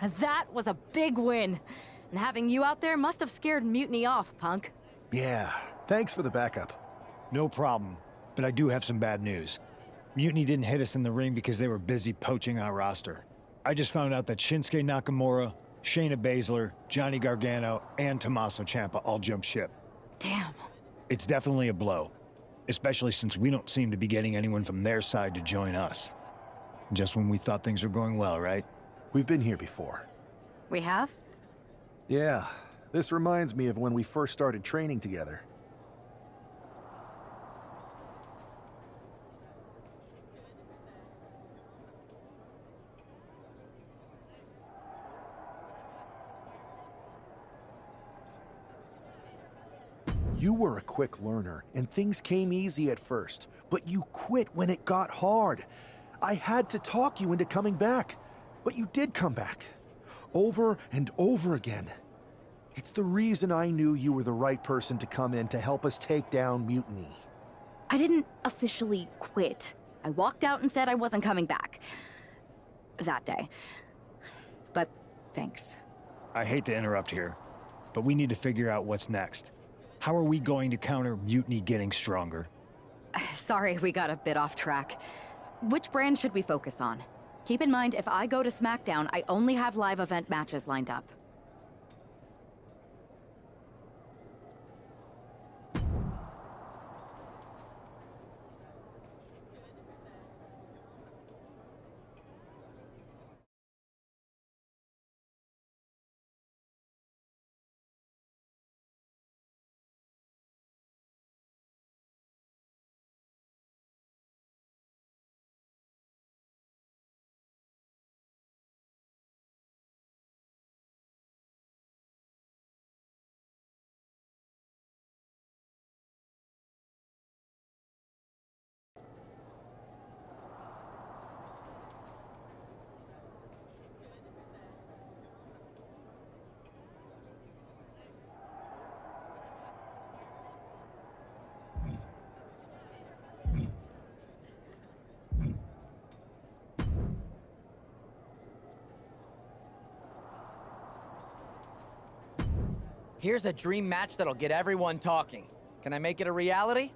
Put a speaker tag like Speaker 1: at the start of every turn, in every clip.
Speaker 1: That was a big win. And having you out there must have scared Mutiny off, punk.
Speaker 2: Yeah, thanks for the backup.
Speaker 3: No problem, but I do have some bad news. Mutiny didn't hit us in the ring because they were busy poaching our roster. I just found out that Shinsuke Nakamura, Shayna Baszler, Johnny Gargano, and Tommaso Ciampa all jumped ship.
Speaker 1: Damn.
Speaker 3: It's definitely a blow, especially since we don't seem to be getting anyone from their side to join us. Just when we thought things were going well, right?
Speaker 2: We've been here before.
Speaker 1: We have?
Speaker 2: Yeah, this reminds me of when we first started training together. You were a quick learner, and things came easy at first, but you quit when it got hard. I had to talk you into coming back, but you did come back. Over and over again. It's the reason I knew you were the right person to come in to help us take down Mutiny.
Speaker 1: I didn't officially quit. I walked out and said I wasn't coming back. That day. But thanks.
Speaker 3: I hate to interrupt here, but we need to figure out what's next. How are we going to counter Mutiny getting stronger?
Speaker 1: Sorry, we got a bit off track. Which brand should we focus on? Keep in mind, if I go to SmackDown, I only have live event matches lined up.
Speaker 4: Here's a dream match that'll get everyone talking. Can I make it a reality?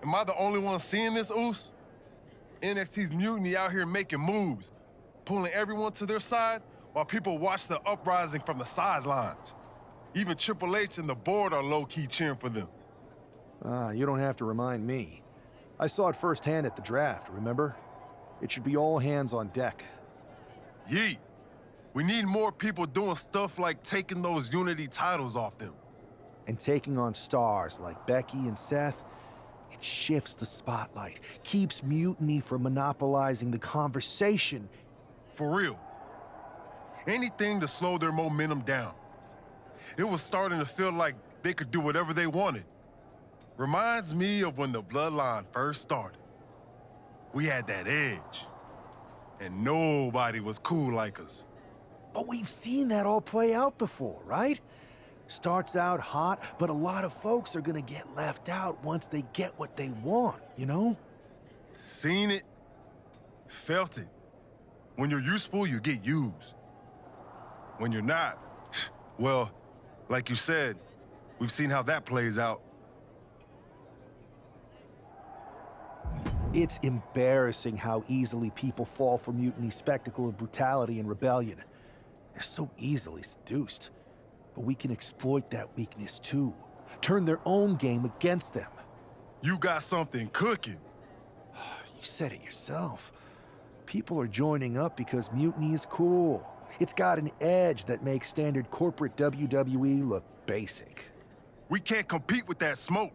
Speaker 5: Am I the only one seeing this, Oos? NXT's Mutiny out here making moves, pulling everyone to their side while people watch the uprising from the sidelines. Even Triple H and the board are low-key cheering for them.
Speaker 2: You don't have to remind me. I saw it firsthand at the draft, remember? It should be all hands on deck.
Speaker 5: Yeet. We need more people doing stuff like taking those Unity titles off them.
Speaker 2: And taking on stars like Becky and Seth, it shifts the spotlight, keeps Mutiny from monopolizing the conversation.
Speaker 5: For real. Anything to slow their momentum down. It was starting to feel like they could do whatever they wanted. Reminds me of when the Bloodline first started. We had that edge. And nobody was cool like us.
Speaker 2: But we've seen that all play out before, right? Starts out hot, but a lot of folks are gonna get left out once they get what they want, you know?
Speaker 5: Seen it, felt it. When you're useful, you get used. When you're not, well, like you said, we've seen how that plays out.
Speaker 2: It's embarrassing how easily people fall for Mutiny's spectacle of brutality and rebellion. They're so easily seduced. But we can exploit that weakness too. Turn their own game against them.
Speaker 5: You got something cooking.
Speaker 2: You said it yourself. People are joining up because Mutiny is cool. It's got an edge that makes standard corporate WWE look basic.
Speaker 5: We can't compete with that smoke.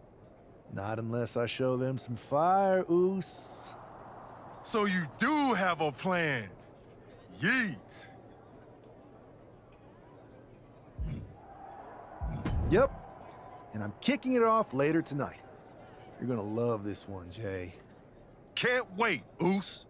Speaker 2: Not unless I show them some fire, Oos.
Speaker 5: So you do have a plan. Yeet.
Speaker 2: Yep. And I'm kicking it off later tonight. You're gonna love this one, Jay.
Speaker 5: Can't wait, Oos.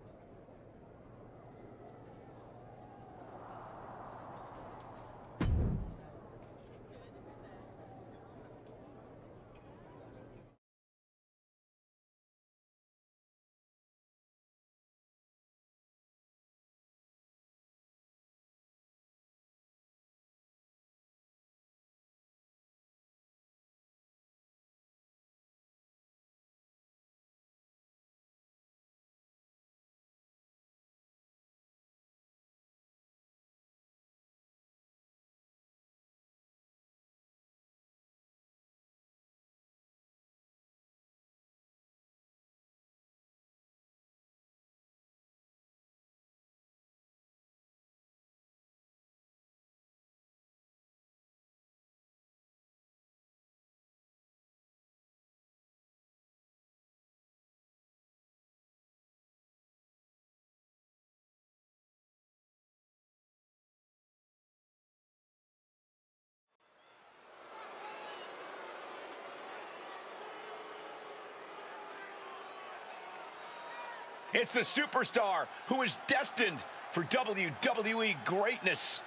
Speaker 6: It's the superstar who is destined for WWE greatness.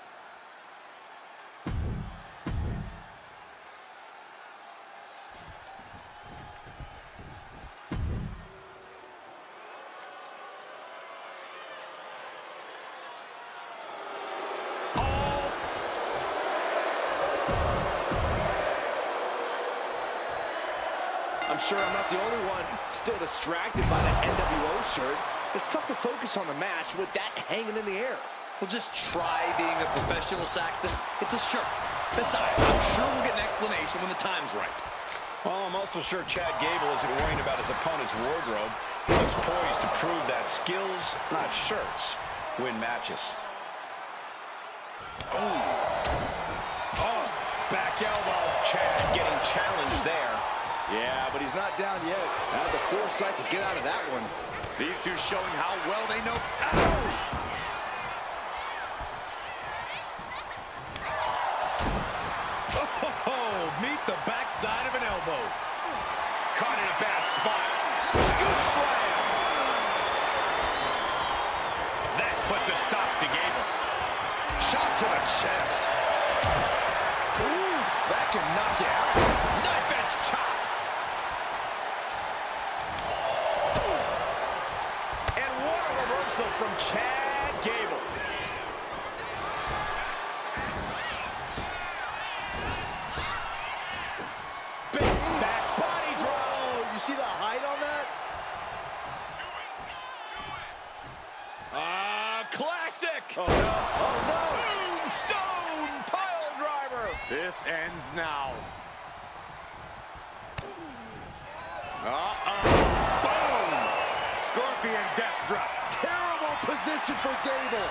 Speaker 7: I'm sure I'm not the only one still distracted by that NWO shirt. It's tough to focus on the match with that hanging in the air.
Speaker 8: Well, just try being a professional, Saxton. It's a shirt. Besides, I'm sure we'll get an explanation when the time's right.
Speaker 6: Well, I'm also sure Chad Gable isn't worrying about his opponent's wardrobe. He looks poised to prove that skills, not shirts, win matches. Oh, back elbow. Chad getting challenged there.
Speaker 7: Yeah, but he's not down yet. Had the foresight to get out of that one.
Speaker 8: These two showing how well they know. Oh, meet the backside of an elbow.
Speaker 6: Caught in a bad spot. Scoop slam. That puts a stop to Gable.
Speaker 7: Shot to the chest. Oof, that can knock you out.
Speaker 6: Knife edge chop.
Speaker 7: And what a reversal from Chad Gable. Big back body drop. You see the height on that?
Speaker 8: Classic!
Speaker 7: Oh, no. Oh, no.
Speaker 8: Tombstone pile driver!
Speaker 7: This ends now.
Speaker 8: Boom! Scorpion death drop.
Speaker 7: Terrible position for Gable.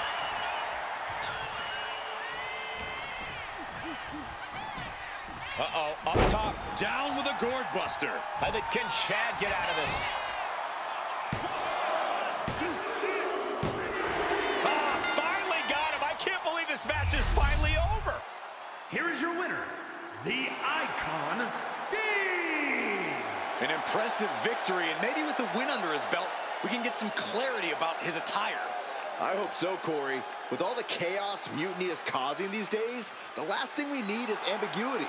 Speaker 6: Uh-oh, up top.
Speaker 8: Down with a gourd buster.
Speaker 6: Can Chad get out of this? Finally got him. I can't believe this match is finally over.
Speaker 9: Here is your winner, the Icon, Sting!
Speaker 8: An impressive victory, and maybe with the win under his belt, we can get some clarity about his attire.
Speaker 7: I hope so, Corey. With all the chaos Mutiny is causing these days, the last thing we need is ambiguity.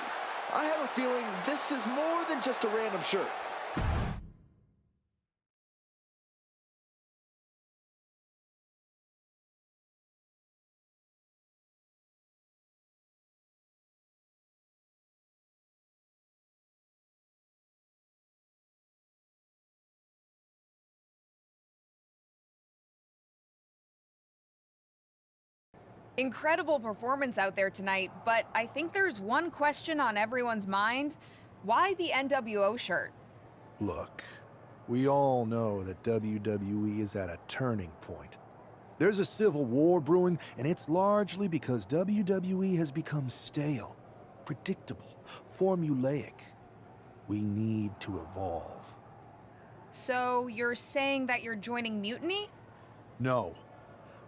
Speaker 7: I have a feeling this is more than just a random shirt.
Speaker 10: Incredible performance out there tonight, but I think there's one question on everyone's mind. Why the NWO shirt?
Speaker 2: Look, we all know that WWE is at a turning point. There's a civil war brewing, and it's largely because WWE has become stale, predictable, formulaic. We need to evolve.
Speaker 10: So you're saying that you're joining Mutiny?
Speaker 2: No.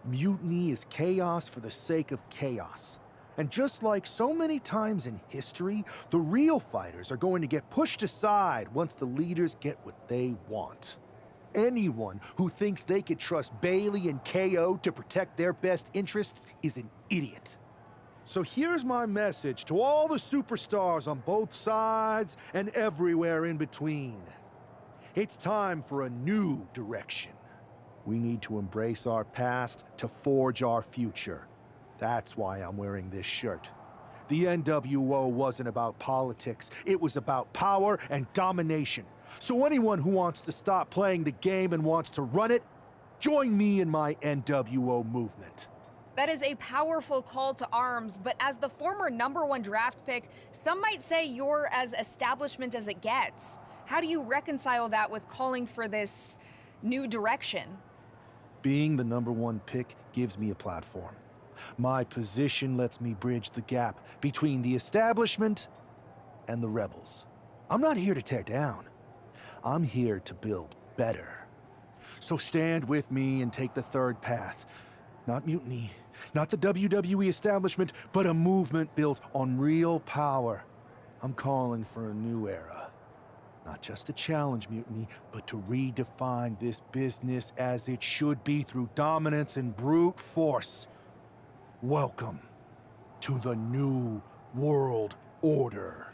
Speaker 2: Mutiny is chaos for the sake of chaos. And just like so many times in history, the real fighters are going to get pushed aside once the leaders get what they want. Anyone who thinks they could trust Bayley and KO to protect their best interests is an idiot. So here's my message to all the superstars on both sides and everywhere in between. It's time for a new direction. We need to embrace our past to forge our future. That's why I'm wearing this shirt. The NWO wasn't about politics. It was about power and domination. So anyone who wants to stop playing the game and wants to run it, join me in my NWO movement.
Speaker 10: That is a powerful call to arms, but as the former #1 draft pick, some might say you're as establishment as it gets. How do you reconcile that with calling for this new direction?
Speaker 2: Being the #1 pick gives me a platform. My position lets me bridge the gap between the establishment and the rebels. I'm not here to tear down. I'm here to build better. So stand with me and take the third path. Not mutiny, not the WWE establishment, but a movement built on real power. I'm calling for a new era. Not just to challenge mutiny, but to redefine this business as it should be through dominance and brute force. Welcome to the New World Order.